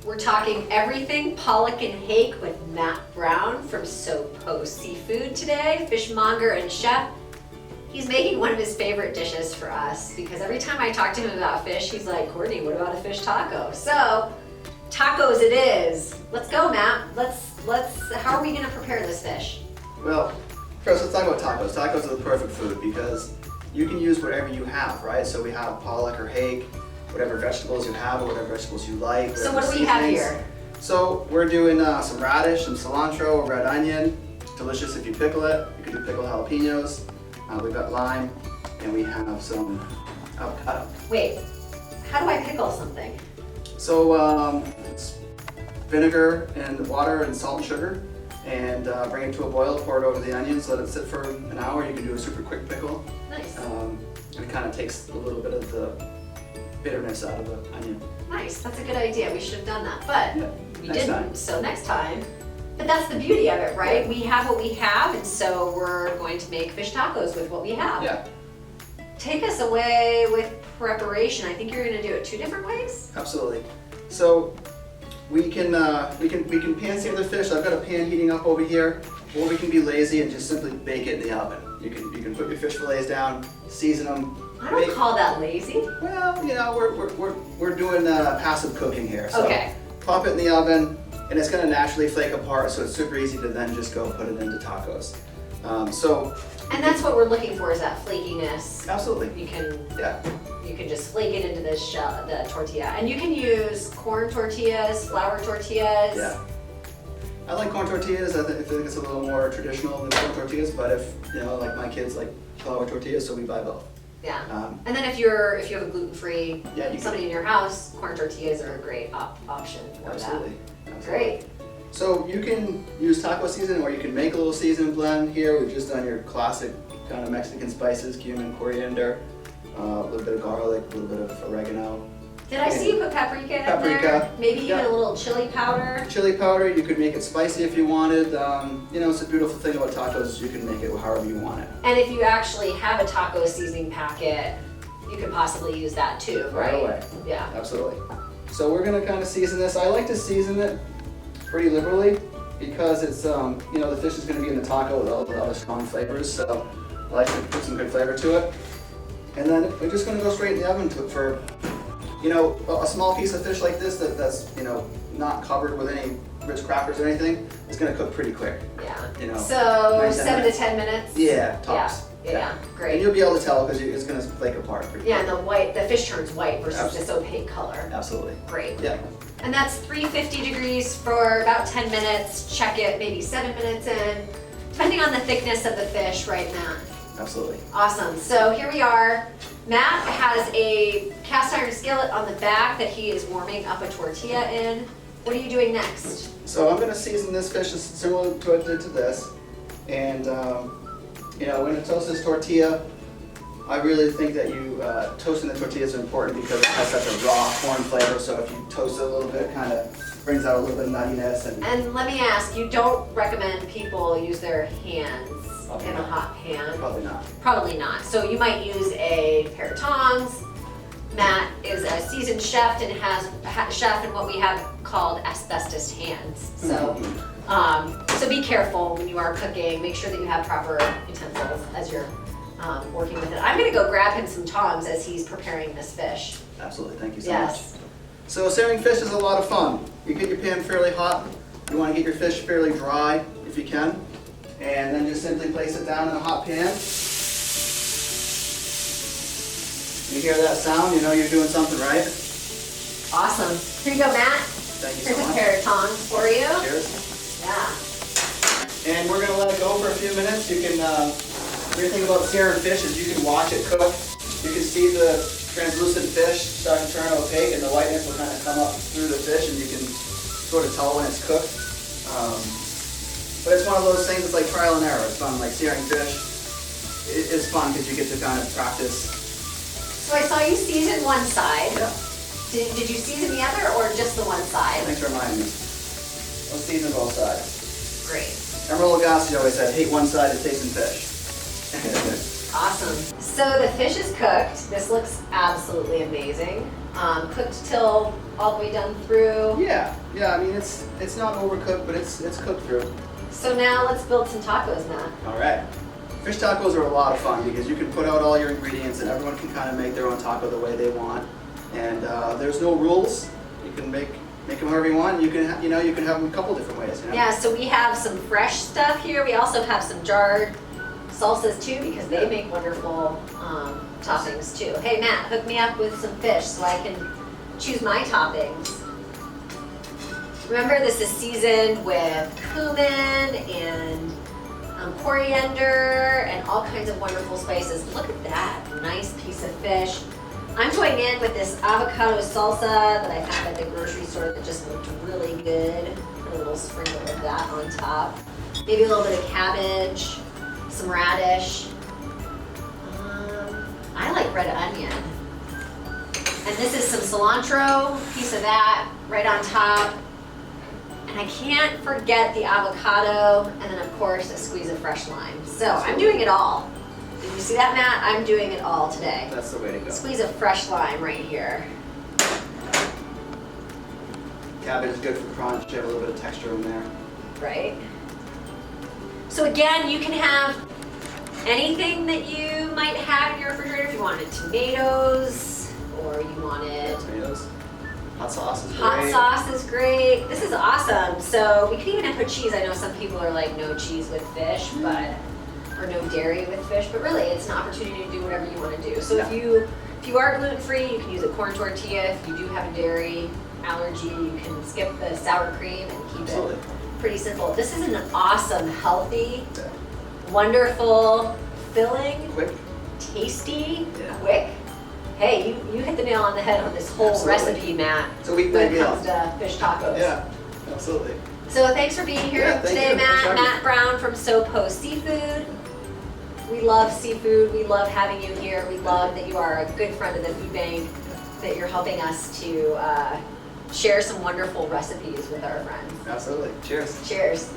We're talking everything pollock and hake with Matt Brown from Sopo Seafood today, fishmonger and chef. He's making one of his favorite dishes for us because every time I talk to him about fish, he's like, Courtney, what about a fish taco? So, tacos it is. Let's go, Matt. How are we gonna prepare this fish? Well, first let's talk about tacos. Tacos are the perfect food because you can use whatever you have, right? So we have pollock or hake, whatever vegetables you have or whatever vegetables you like. So what do we have here? So we're doing some radish, some cilantro, red onion. Delicious if you pickle it. You can do pickled jalapenos. We've got lime, and we have some avocado. Wait, how do I pickle something? So it's vinegar and water and salt and sugar, and bring it to a boil, pour it over the onions, let it sit for an hour. You can do a super quick pickle. Nice. And it kind of takes a little bit of the bitterness out of the onion. Nice, that's a good idea. We should have done that, but Yeah, we next didn't. time. So next time. But that's the beauty of it, right? Yeah. We have what we have, and so we're going to make fish tacos with what we have. Yeah, Take us away with preparation. I think you're going to do it 2 different ways. absolutely. So we can pan sear the fish. I've got a pan heating up over here, or we can be lazy and just simply bake it in the oven. You can put your fish fillets down, season them. I don't call that lazy. Well, you know, we're doing passive cooking here. So Okay. pop it in the oven, and it's going to naturally flake apart, so it's super easy to then just go put it into tacos. And that's what we're looking for, is that flakiness. Absolutely. You can Yeah. just flake it into the tortilla. And you can use corn tortillas, flour tortillas. Yeah. I like corn tortillas. I think it's a little more traditional than corn tortillas, but if, you know, like my kids like flour tortillas, so we buy both. Yeah. Um, And then if you have a gluten-free, Yeah, you can- somebody in your house, corn tortillas are a great option for Absolutely. that. Great. So you can use taco seasoning, or you can make a little season blend here. We've just done your classic kind of Mexican spices, cumin, coriander, a little bit of garlic, a little bit of oregano. Did I see you put paprika in there? Paprika. Maybe even Yeah. a little chili powder. Chili powder, you could make it spicy if you wanted. You know, it's a beautiful thing about tacos, you can make it however you want it. And if you actually have a taco seasoning packet, you could possibly use that too, right? Right away. Yeah. Absolutely. So we're gonna kind of season this. I like to season it pretty liberally because it's, you know, the fish is gonna be in the taco with all the other strong flavors, so I like to put some good flavor to it. And then we're just gonna go straight in the oven for, you know, a small piece of fish like this that's, you know, not covered with any Ritz crackers or anything, it's gonna cook pretty quick. Yeah. You know, So 9 to 10 7 to minutes. 10 minutes? Yeah, tops. Yeah. And Great. you'll be able to tell because it's gonna flake apart pretty Yeah, quick. and the fish turns white versus this opaque color. Absolutely. Great. Yeah. And that's 350 degrees for about 10 minutes. Check it maybe 7 minutes in, depending on the thickness of the fish right now. Absolutely. Awesome. So here we are. Matt has a cast iron skillet on the back that he is warming up a tortilla in. What are you doing next? So I'm gonna season this fish similar to what I did to this. And, you know, when you toast this tortilla, I really think that you, toasting the tortillas is important because it has such a raw corn flavor. So if you toast it a little bit, it kind of brings out a little bit of nuttiness. And let me ask, you don't recommend people use their hands Probably in a not. hot pan? Probably not. Probably not. So you might use a pair of tongs. Matt is a seasoned chef and has chef in what we have called asbestos hands. So, so be careful when you are cooking. Make sure that you have proper utensils as you're working with it. I'm gonna go grab him some tongs as he's preparing this fish. Absolutely. Thank you so much. Yes. So searing fish is a lot of fun. You get your pan fairly hot. You want to get your fish fairly dry if you can. And then just simply place it down in a hot pan. You hear that sound, you know you're doing something right. Awesome. Here you go, Matt. Thank you Here's so a much. pair of tongs for you. Cheers. Yeah. And we're gonna let it go for a few minutes. You can, the great thing about searing fish is you can watch it cook. You can see the translucent fish start to turn opaque and the whiteness will kind of come up through the fish and you can sort of tell when it's cooked. But it's one of those things, it's like trial and error. It's fun, like searing fish. It's fun because you get to kind of practice. So I saw you season one side. Yeah. Did you season the other or just the one side? Thanks for reminding me. Let's season both sides. Great. Emeril Lagasse always said, hate one side, it's tasting fish. Awesome. So the fish is cooked. This looks absolutely amazing. Cooked till all the way done through. Yeah, I mean, it's not overcooked, but it's cooked through. So now let's build some tacos, Matt. All right. Fish tacos are a lot of fun because you can put out all your ingredients and everyone can kind of make their own taco the way they want. And there's no rules. You can make them however you want. You can you can have them a couple different ways. You know? Yeah, so we have some fresh stuff here. We also have some jarred salsas too because they make wonderful toppings too. Hey Matt, hook me up with some fish so I can choose my toppings. Remember, this is seasoned with cumin and coriander and all kinds of wonderful spices. Look at that, nice piece of fish. I'm going in with this avocado salsa that I found at the grocery store that just looked really good. Put a little sprinkle of that on top. Maybe a little bit of cabbage, some radish. I like red onion. And this is some cilantro, piece of that right on top. And I can't forget the avocado, and then of course a squeeze of fresh lime. So I'm doing it all. Did you see that, Matt? I'm doing it all today. That's the way to go. Squeeze of fresh lime right here. Cabbage is good for crunch. You have a little bit of texture in there. Right? So again, you can have anything that you might have in your refrigerator. If you wanted tomatoes, or you wanted Tomatoes. Hot sauce is great. hot sauce is great. This is awesome. So we could even put cheese. I know some people are like no cheese with fish, but or no dairy with fish, but really it's an opportunity to do whatever you want to do. So if you are gluten free, you can use a corn tortilla. If you do have a dairy allergy, you can skip the sour cream and keep it pretty simple. This is an awesome, healthy, wonderful, filling, Quick. tasty, quick. Hey, you hit the nail on the head on this whole recipe, Matt. It's a weeknight when it meal. comes to fish tacos. Yeah, absolutely. So thanks for being here Yeah, thank today, you. Matt. Thanks for having Matt Brown from SoPo Seafood. We love seafood. We love having you here. We love that you are a good friend of the food bank, that you're helping us to share some wonderful recipes with our friends. Absolutely. Cheers. Cheers.